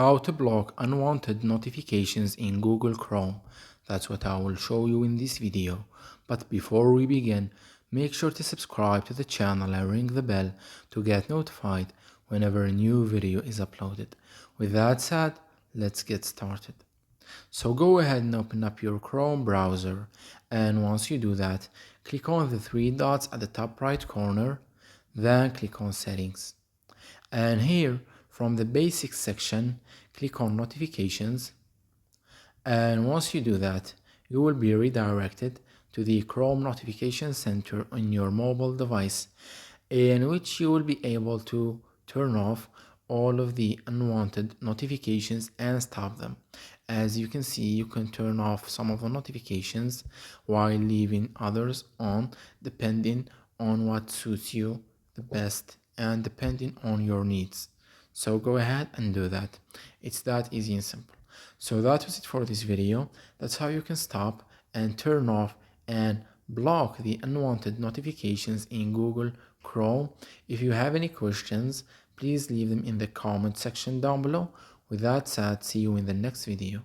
How to block unwanted notifications in Google Chrome. That's what I will show you in this video. But before we begin, make sure to subscribe to the channel and ring the bell to get notified whenever a new video is uploaded. With that said, let's get started. So go ahead and open up your Chrome browser, and once you do that, click on the three dots at the top right corner, then click on Settings. And here, from the Basics section, click on Notifications, and once you do that, you will be redirected to the Chrome Notification Center on your mobile device, in which you will be able to turn off all of the unwanted notifications and stop them. As you can see, you can turn off some of the notifications while leaving others on, depending on what suits you the best and depending on your needs. So go ahead and do that. It's that easy and simple. So that was it for this video. That's how you can stop and turn off and block the unwanted notifications in Google Chrome. If you have any questions, please leave them in the comment section down below. With that said, see you in the next video.